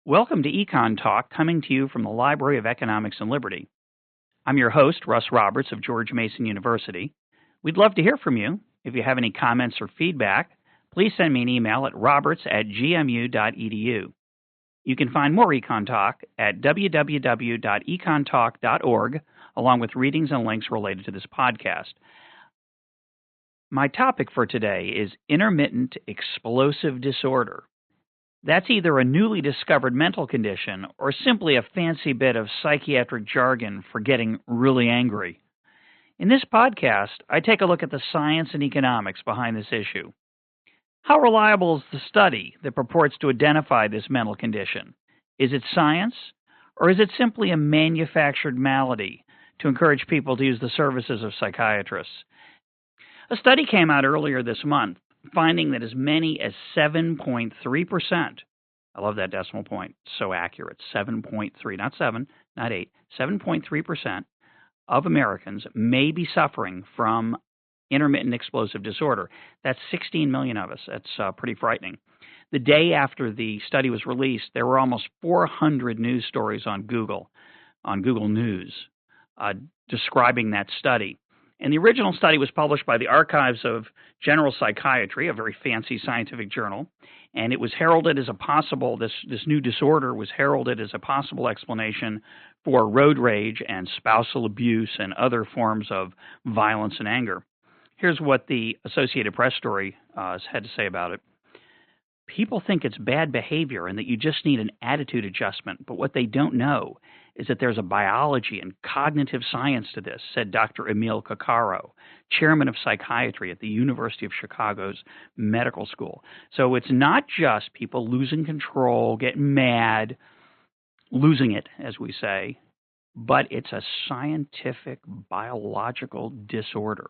Welcome to EconTalk, coming to you from the Library of Economics and Liberty. I'm your host, Russ Roberts of George Mason University. We'd love to hear from you. If you have any comments or feedback, please send me an email at roberts@gmu.edu. You can find more EconTalk at www.econtalk.org, along with readings and links related to this podcast. My topic for today is intermittent explosive disorder. That's either a newly discovered mental condition or simply a fancy bit of psychiatric jargon for getting really angry. In this podcast, I take a look at the science and economics behind this issue. How reliable is the study that purports to identify this mental condition? Is it science, or is it simply a manufactured malady to encourage people to use the services of psychiatrists? A study came out earlier this month finding that as many as 7.3%, I love that decimal point, so accurate, 7.3, not 7, not 8, 7.3% of Americans may be suffering from intermittent explosive disorder. That's 16 million of us. That's pretty frightening. The day after the study was released, there were almost 400 news stories on Google News, describing that study. And the original study was published by the Archives of General Psychiatry, a very fancy scientific journal, and it was heralded as a possible, this new disorder was heralded as a possible explanation for road rage and spousal abuse and other forms of violence and anger. Here's what the Associated Press story had to say about it. People think it's bad behavior and that you just need an attitude adjustment, but what they don't know is that there's a biology and cognitive science to this, said Dr. Emil Coccaro, chairman of psychiatry at the University of Chicago's medical school. So it's not just people losing control, getting mad, losing it, as we say, but it's a scientific biological disorder.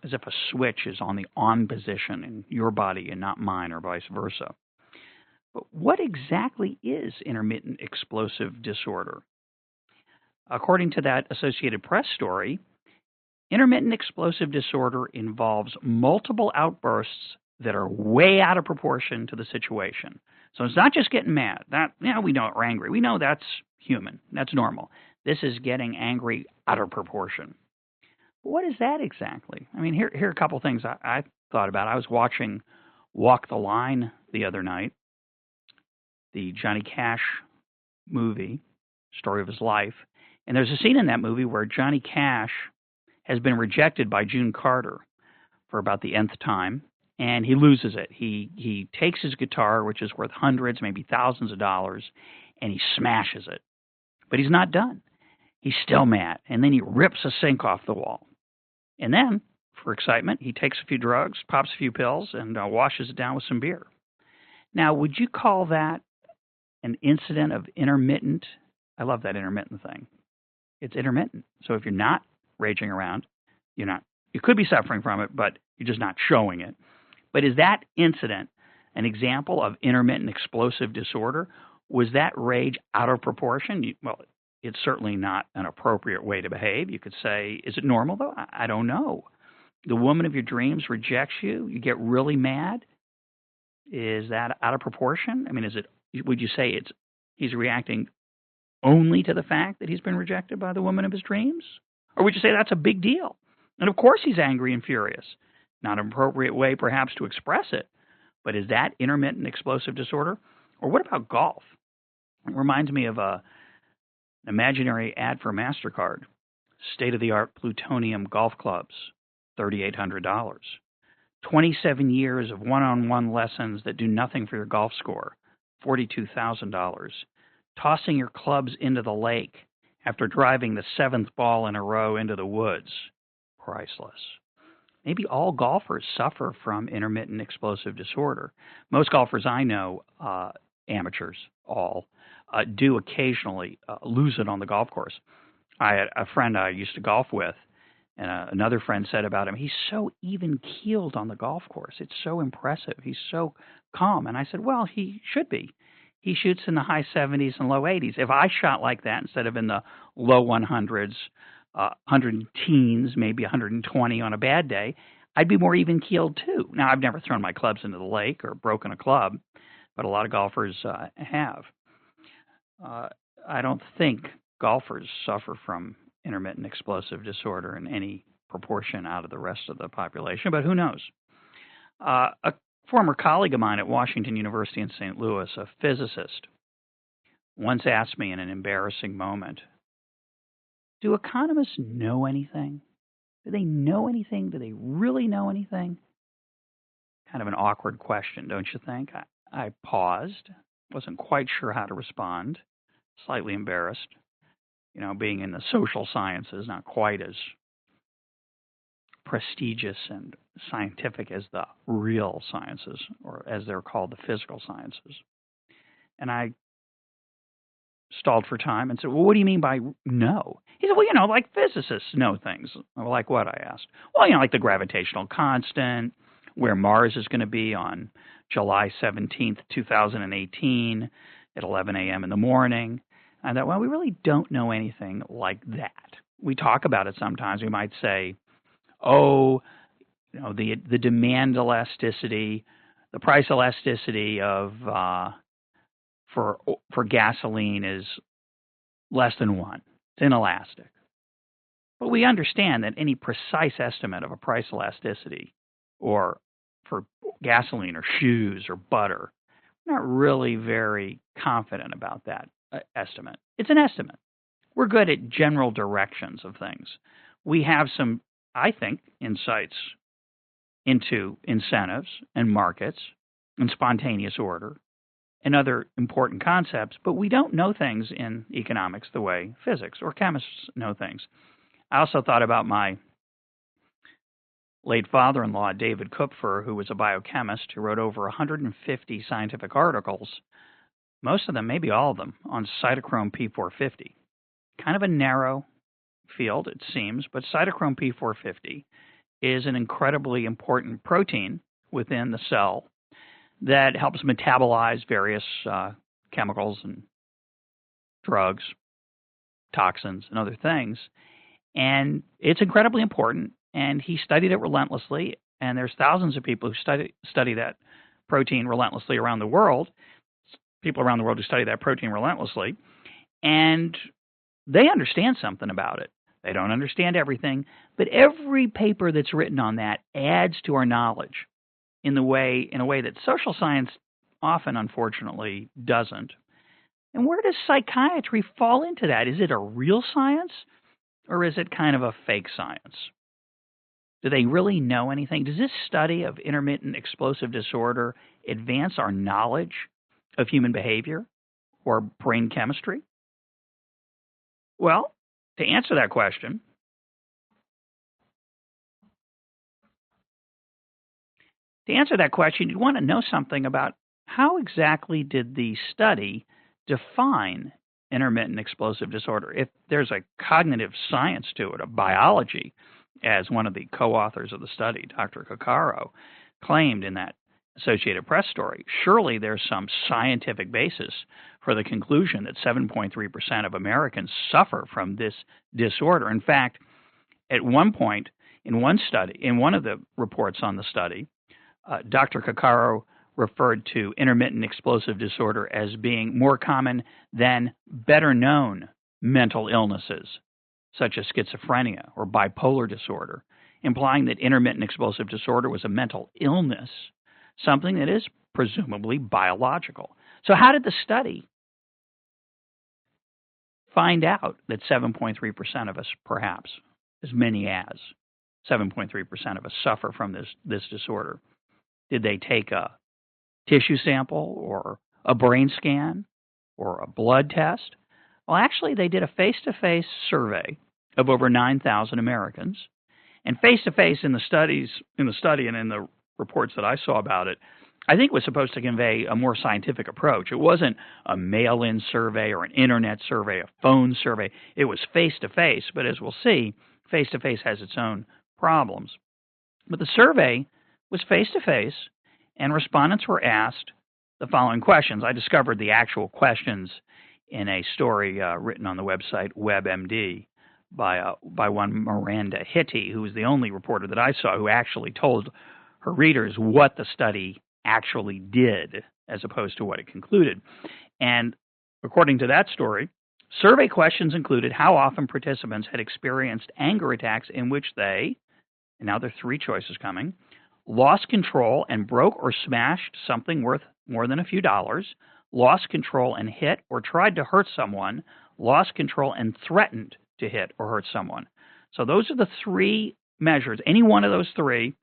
As if a switch is on the on position in your body and not mine, or vice versa. But what exactly is intermittent explosive disorder? According to that Associated Press story, intermittent explosive disorder involves multiple outbursts that are way out of proportion to the situation. So it's not just getting mad. We know we're angry. We know that's human. That's normal. This is getting angry out of proportion. What is that exactly? I mean, here are a couple things I thought about. I was watching Walk the Line the other night, the Johnny Cash movie, story of his life. And there's a scene in that movie where Johnny Cash has been rejected by June Carter for about the nth time, and he loses it. He takes his guitar, which is worth hundreds, maybe thousands of dollars, and he smashes it. But he's not done. He's still mad, and then he rips a sink off the wall. And then, for excitement, he takes a few drugs, pops a few pills, and washes it down with some beer. Now, would you call that an incident of intermittent? I love that intermittent thing. It's intermittent. So if you're not raging around, you could be suffering from it, but you're just not showing it. But is that incident an example of intermittent explosive disorder? Was that rage out of proportion? It's certainly not an appropriate way to behave. You could say, is it normal, though? I don't know. The woman of your dreams rejects you. You get really mad. Is that out of proportion? I mean, would you say he's reacting only to the fact that he's been rejected by the woman of his dreams? Or would you say that's a big deal? And of course he's angry and furious. Not an appropriate way, perhaps, to express it. But is that intermittent explosive disorder? Or what about golf? It reminds me of an imaginary ad for MasterCard. State-of-the-art plutonium golf clubs, $3,800. 27 years of one-on-one lessons that do nothing for your golf score, $42,000. Tossing your clubs into the lake after driving the 7th ball in a row into the woods, priceless. Maybe all golfers suffer from intermittent explosive disorder. Most golfers I know, amateurs, all, do occasionally lose it on the golf course. I had a friend I used to golf with, and another friend said about him, he's so even-keeled on the golf course. It's so impressive. He's so calm. And I said, well, he should be. He shoots in the high 70s and low 80s. If I shot like that instead of in the low 100s, 100 teens, maybe 120 on a bad day, I'd be more even-keeled too. Now, I've never thrown my clubs into the lake or broken a club, but a lot of golfers have. I don't think golfers suffer from intermittent explosive disorder in any proportion out of the rest of the population, but who knows? A former colleague of mine at Washington University in St. Louis, a physicist, once asked me in an embarrassing moment, do economists know anything? Do they know anything? Do they really know anything? Kind of an awkward question, don't you think? I paused, wasn't quite sure how to respond, slightly embarrassed. You know, being in the social sciences, not quite as prestigious and scientific as the real sciences, or as they're called, the physical sciences. And I stalled for time and said, well, what do you mean by know? He said, well, you know, like physicists know things. Like what, I asked. Well, you know, like the gravitational constant, where Mars is going to be on July 17th, 2018 at 11 a.m. in the morning. I thought, well, we really don't know anything like that. We talk about it sometimes. We might say, oh, you know, the demand elasticity, the price elasticity of for gasoline is less than 1. It's inelastic. But we understand that any precise estimate of a price elasticity, or for gasoline or shoes or butter, we're not really very confident about that estimate. It's an estimate. We're good at general directions of things. We have some, I think, insights into incentives and markets and spontaneous order and other important concepts, but we don't know things in economics the way physics or chemists know things. I also thought about my late father-in-law, David Kupfer, who was a biochemist who wrote over 150 scientific articles, most of them, maybe all of them, on cytochrome P450. Kind of a narrow field, it seems, but cytochrome P450 is an incredibly important protein within the cell that helps metabolize various chemicals and drugs, toxins, and other things. And it's incredibly important, and he studied it relentlessly, and there's thousands of people who study that protein relentlessly around the world, people around the world who study that protein relentlessly, and they understand something about it. They don't understand everything, but every paper that's written on that adds to our knowledge in a way that social science often, unfortunately, doesn't. And where does psychiatry fall into that? Is it a real science, or is it kind of a fake science? Do they really know anything? Does this study of intermittent explosive disorder advance our knowledge of human behavior or brain chemistry? Well, to answer that question, you'd want to know something about how exactly did the study define intermittent explosive disorder. If there's a cognitive science to it, a biology, as one of the co-authors of the study, Dr. Coccaro, claimed in that Associated Press story, surely there's some scientific basis for the conclusion that 7.3% of Americans suffer from this disorder. In fact, at one point, in one study, in one of the reports on the study, Dr. Coccaro referred to intermittent explosive disorder as being more common than better-known mental illnesses, such as schizophrenia or bipolar disorder, implying that intermittent explosive disorder was a mental illness, something that is presumably biological. So how did the study find out that 7.3% of us, perhaps as many as 7.3% of us, suffer from this disorder? Did they take a tissue sample or a brain scan or a blood test? Well, actually, they did a face-to-face survey of over 9,000 Americans. And face-to-face in the study and in the reports that I saw about it, I think was supposed to convey a more scientific approach. It wasn't a mail-in survey or an internet survey, a phone survey. It was face-to-face, but as we'll see, face-to-face has its own problems. But the survey was face-to-face, and respondents were asked the following questions. I discovered the actual questions in a story written on the website WebMD by one Miranda Hittey, who was the only reporter that I saw who actually told her readers what the study actually did as opposed to what it concluded. And according to that story, survey questions included how often participants had experienced anger attacks in which they, and now there are three choices coming, lost control and broke or smashed something worth more than a few dollars, lost control and hit or tried to hurt someone, lost control and threatened to hit or hurt someone. So those are the three measures. Any one of those three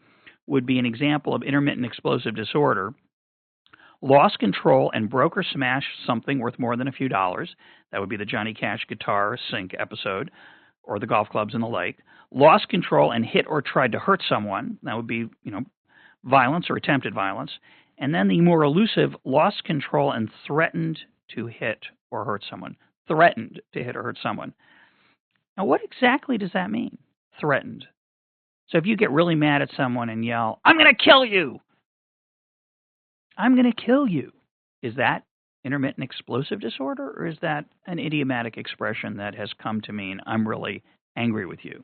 would be an example of intermittent explosive disorder. Lost control and broke or smashed something worth more than a few dollars. That would be the Johnny Cash guitar sink episode, or the golf clubs in the lake. Lost control and hit or tried to hurt someone. That would be, violence or attempted violence. And then the more elusive, lost control and threatened to hit or hurt someone. Threatened to hit or hurt someone. Now, what exactly does that mean? Threatened. So if you get really mad at someone and yell, "I'm going to kill you!" I'm going to kill you. Is that intermittent explosive disorder, or is that an idiomatic expression that has come to mean I'm really angry with you?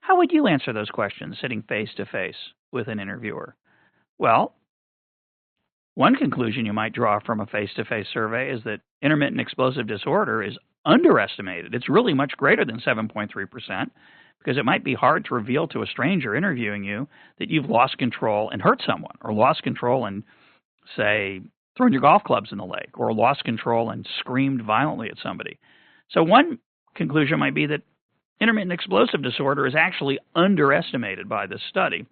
How would you answer those questions sitting face to face with an interviewer? Well, one conclusion you might draw from a face-to-face survey is that intermittent explosive disorder is underestimated. It's really much greater than 7.3%, because it might be hard to reveal to a stranger interviewing you that you've lost control and hurt someone, or lost control and, say, thrown your golf clubs in the lake, or lost control and screamed violently at somebody. So one conclusion might be that intermittent explosive disorder is actually underestimated by this study.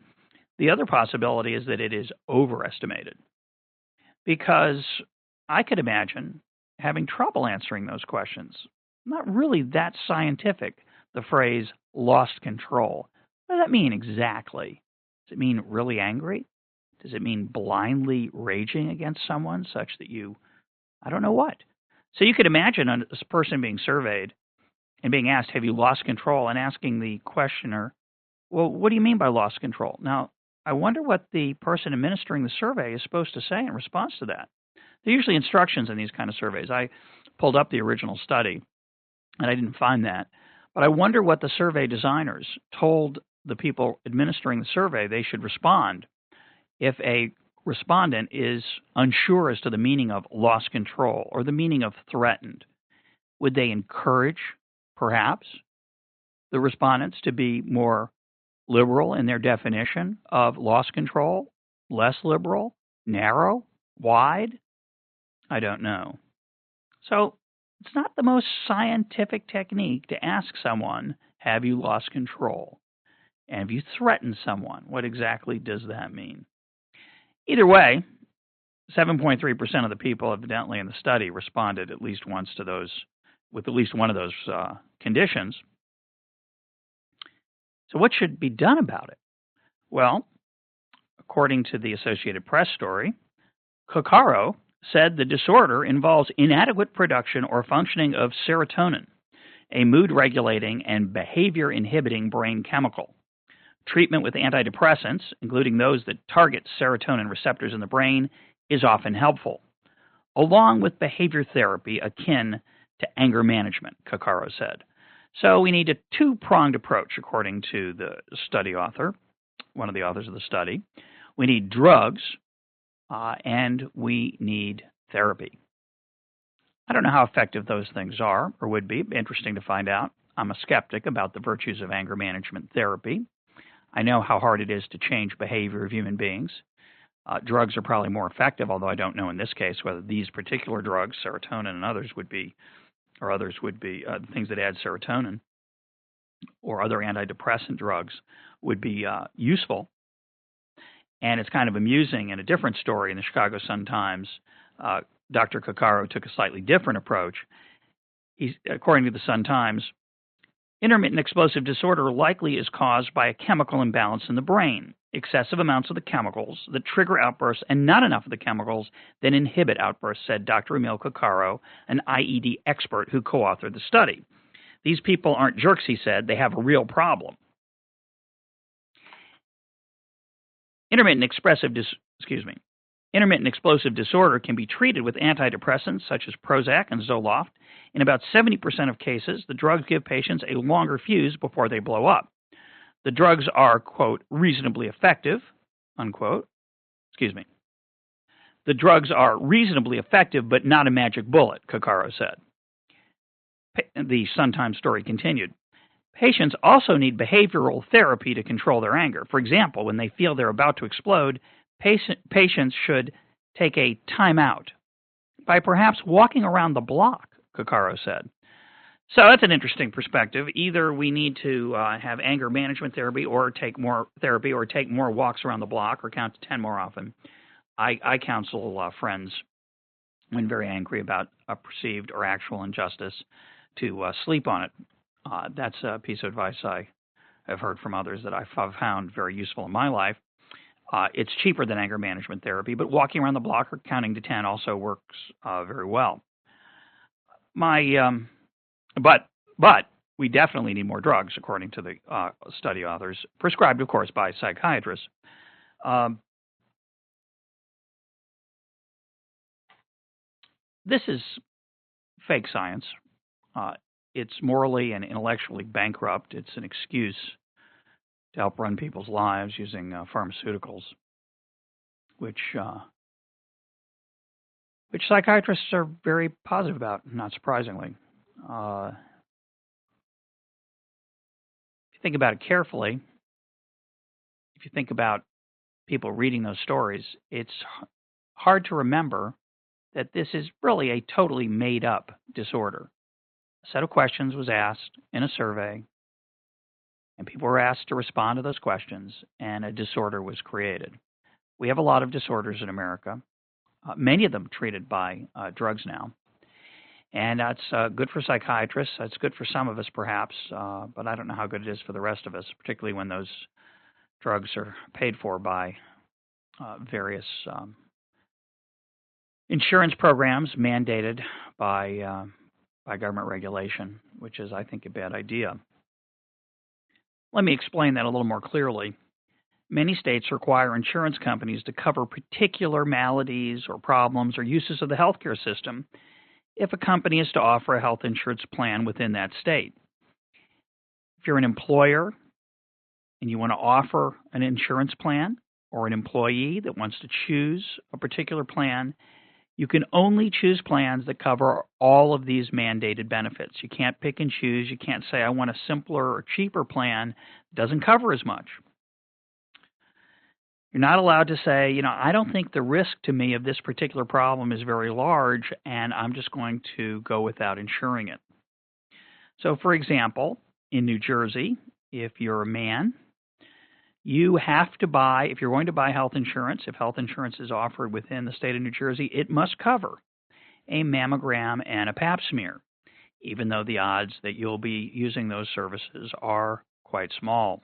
The other possibility is that it is overestimated, because I could imagine having trouble answering those questions. Not really that scientific, the phrase lost control. What does that mean exactly? Does it mean really angry? Does it mean blindly raging against someone such that I don't know what. So you could imagine a person being surveyed and being asked, have you lost control? And asking the questioner, well, what do you mean by lost control? Now, I wonder what the person administering the survey is supposed to say in response to that. There are usually instructions in these kind of surveys. I pulled up the original study, and I didn't find that. But I wonder what the survey designers told the people administering the survey they should respond if a respondent is unsure as to the meaning of lost control or the meaning of threatened. Would they encourage, perhaps, the respondents to be more liberal in their definition of lost control, less liberal, narrow, wide? I don't know. So it's not the most scientific technique to ask someone, have you lost control? And have you threatened someone? What exactly does that mean? Either way, 7.3% of the people evidently in the study responded at least once to those, with at least one of those conditions. So what should be done about it? Well, according to the Associated Press story, Coccaro said the disorder involves inadequate production or functioning of serotonin, a mood-regulating and behavior-inhibiting brain chemical. Treatment with antidepressants, including those that target serotonin receptors in the brain, is often helpful, along with behavior therapy akin to anger management, Coccaro said. So we need a two-pronged approach, according to the study author, one of the authors of the study. We need drugs, and we need therapy. I don't know how effective those things are or would be. Interesting to find out. I'm a skeptic about the virtues of anger management therapy. I know how hard it is to change behavior of human beings. Drugs are probably more effective, although I don't know in this case whether these particular drugs, serotonin and others would be things that add serotonin, or other antidepressant drugs would be useful. And it's kind of amusing. In a different story in the Chicago Sun-Times, Dr. Coccaro took a slightly different approach. According to the Sun-Times, intermittent explosive disorder likely is caused by a chemical imbalance in the brain, excessive amounts of the chemicals that trigger outbursts and not enough of the chemicals that inhibit outbursts, said Dr. Emil Coccaro, an IED expert who co-authored the study. These people aren't jerks, he said. They have a real problem. Intermittent explosive disorder can be treated with antidepressants such as Prozac and Zoloft. In about 70% of cases, the drugs give patients a longer fuse before they blow up. The drugs are, quote, reasonably effective, unquote. The The drugs are reasonably effective, but not a magic bullet, Kokaro said. The Sun Times story continued. Patients also need behavioral therapy to control their anger. For example, when they feel they're about to explode, patients should take a timeout by perhaps walking around the block, Kokaro said. So that's an interesting perspective. Either we need to have anger management therapy or take more walks around the block or count to 10 more often. I counsel friends when very angry about a perceived or actual injustice to sleep on it. That's a piece of advice I have heard from others that I've found very useful in my life. It's cheaper than anger management therapy, but walking around the block or counting to 10 also works very well. But we definitely need more drugs, according to the study authors, prescribed, of course, by psychiatrists. This is fake science. It's morally and intellectually bankrupt. It's an excuse to help run people's lives using pharmaceuticals, which psychiatrists are very positive about, not surprisingly. If you think about it carefully, if you think about people reading those stories, it's hard to remember that this is really a totally made-up disorder. A set of questions was asked in a survey, and people were asked to respond to those questions, and a disorder was created. We have a lot of disorders in America, many of them treated by drugs now. And that's good for psychiatrists. That's good for some of us, perhaps, but I don't know how good it is for the rest of us, particularly when those drugs are paid for by various insurance programs mandated by government regulation, which is, I think, a bad idea. Let me explain that a little more clearly. Many states require insurance companies to cover particular maladies or problems or uses of the healthcare system if a company is to offer a health insurance plan within that state. If you're an employer and you want to offer an insurance plan, or an employee that wants to choose a particular plan, you can only choose plans that cover all of these mandated benefits. You can't pick and choose. You can't say, I want a simpler or cheaper plan that doesn't cover as much. You're not allowed to say, I don't think the risk to me of this particular problem is very large, and I'm just going to go without insuring it. So, for example, in New Jersey, if you're a man, you have to buy, if you're going to buy health insurance, if health insurance is offered within the state of New Jersey, it must cover a mammogram and a pap smear, even though the odds that you'll be using those services are quite small.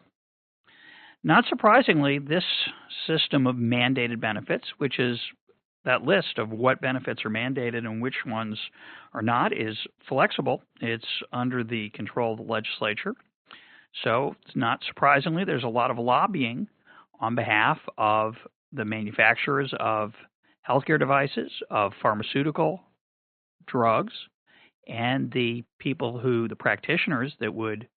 Not surprisingly, this system of mandated benefits, which is that list of what benefits are mandated and which ones are not, is flexible. It's under the control of the legislature. So, not surprisingly, there's a lot of lobbying on behalf of the manufacturers of healthcare devices, of pharmaceutical drugs, and the practitioners that would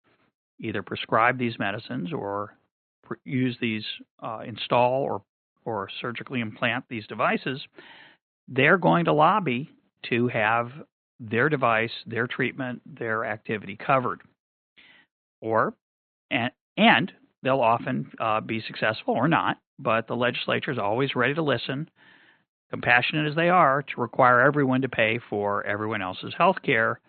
either prescribe these medicines or use these, install or surgically implant these devices. They're going to lobby to have their device, their treatment, their activity covered. And they'll often be successful or not, but the legislature is always ready to listen, compassionate as they are, to require everyone to pay for everyone else's health care.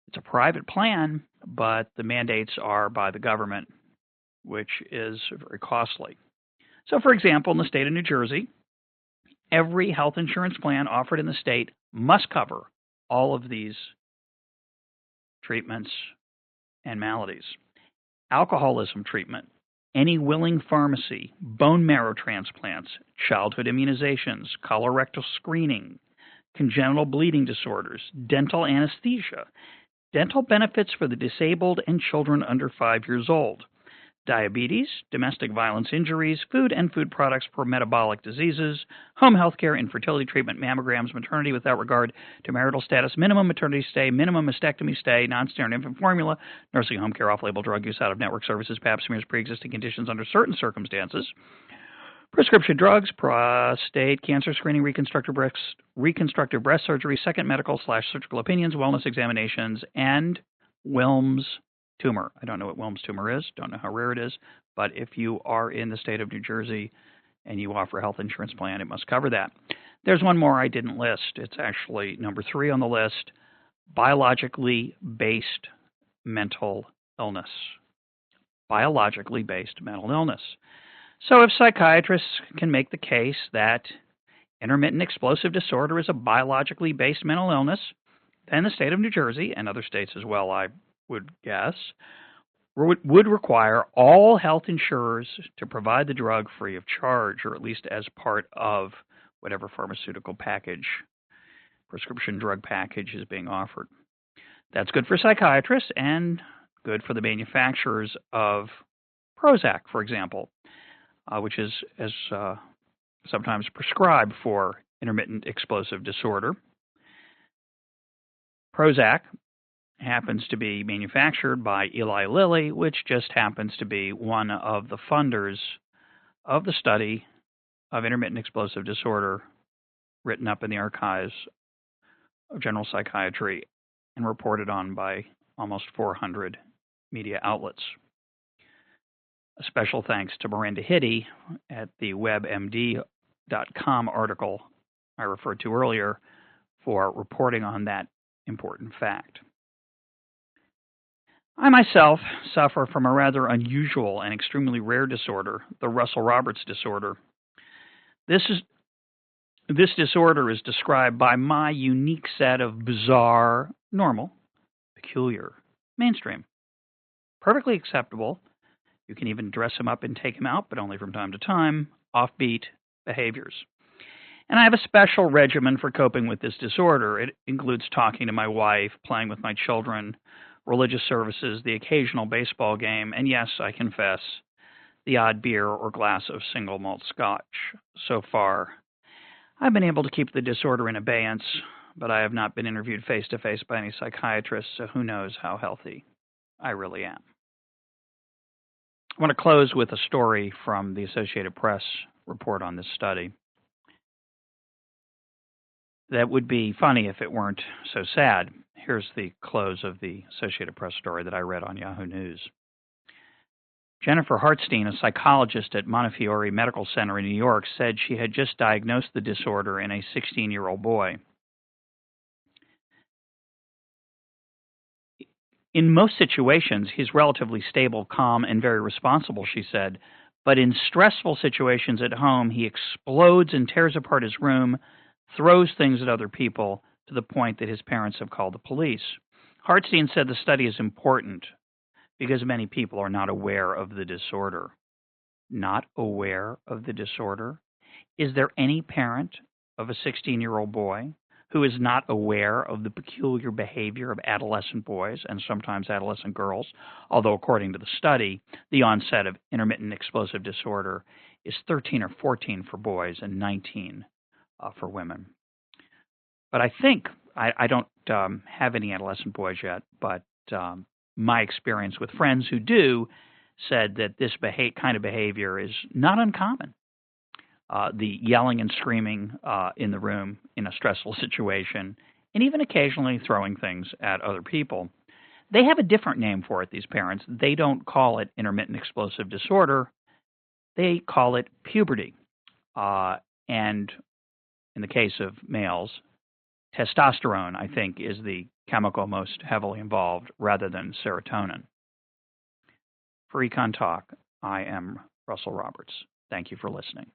It's a private plan, but the mandates are by the government, which is very costly. So, for example, in the state of New Jersey, every health insurance plan offered in the state must cover all of these treatments and maladies. Alcoholism treatment, any willing pharmacy, bone marrow transplants, childhood immunizations, colorectal screening, congenital bleeding disorders, dental anesthesia, dental benefits for the disabled and children under 5 years old, diabetes, domestic violence injuries, food and food products for metabolic diseases, home health care, infertility treatment, mammograms, maternity without regard to marital status, minimum maternity stay, minimum mastectomy stay, non-steroidal infant formula, nursing home care, off-label drug use, out-of-network services, pap smears, pre-existing conditions under certain circumstances, Prescription drugs, prostate cancer screening, reconstructive breast surgery, second medical/surgical opinions, wellness examinations, and Wilms tumor. I don't know what Wilms tumor is, don't know how rare it is, but if you are in the state of New Jersey and you offer a health insurance plan, it must cover that. There's one more I didn't list. It's actually number 3 on the list, biologically based mental illness. Biologically based mental illness. So if psychiatrists can make the case that intermittent explosive disorder is a biologically based mental illness, then the state of New Jersey, and other states as well, I would guess, would require all health insurers to provide the drug free of charge, or at least as part of whatever pharmaceutical package, prescription drug package is being offered. That's good for psychiatrists and good for the manufacturers of Prozac, for example, which is sometimes prescribed for intermittent explosive disorder. Prozac happens to be manufactured by Eli Lilly, which just happens to be one of the funders of the study of intermittent explosive disorder written up in the archives of general psychiatry and reported on by almost 400 media outlets. A special thanks to Miranda Hiddey at the WebMD.com article I referred to earlier for reporting on that important fact. I myself suffer from a rather unusual and extremely rare disorder, the Russell Roberts disorder. This disorder is described by my unique set of bizarre, normal, peculiar, mainstream, perfectly acceptable. You can even dress him up and take him out, but only from time to time, offbeat behaviors. And I have a special regimen for coping with this disorder. It includes talking to my wife, playing with my children, religious services, the occasional baseball game, and yes, I confess, the odd beer or glass of single malt scotch. So far, I've been able to keep the disorder in abeyance, but I have not been interviewed face-to-face by any psychiatrist, so who knows how healthy I really am. I want to close with a story from the Associated Press report on this study. That would be funny if it weren't so sad. Here's the close of the Associated Press story that I read on Yahoo News. Jennifer Hartstein, a psychologist at Montefiore Medical Center in New York, said she had just diagnosed the disorder in a 16-year-old boy. In most situations, he's relatively stable, calm, and very responsible, she said. But in stressful situations at home, he explodes and tears apart his room, throws things at other people, to the point that his parents have called the police. Hartstein said the study is important because many people are not aware of the disorder. Not aware of the disorder? Is there any parent of a 16-year-old boy who is not aware of the peculiar behavior of adolescent boys and sometimes adolescent girls? Although, according to the study, the onset of intermittent explosive disorder is 13 or 14 for boys and 19 for women. But I think, I don't have any adolescent boys yet, but my experience with friends who do said that this kind of behavior is not uncommon. The yelling and screaming in the room in a stressful situation, and even occasionally throwing things at other people. They have a different name for it, these parents. They don't call it intermittent explosive disorder. They call it puberty. And in the case of males, testosterone, I think, is the chemical most heavily involved rather than serotonin. For EconTalk, I am Russell Roberts. Thank you for listening.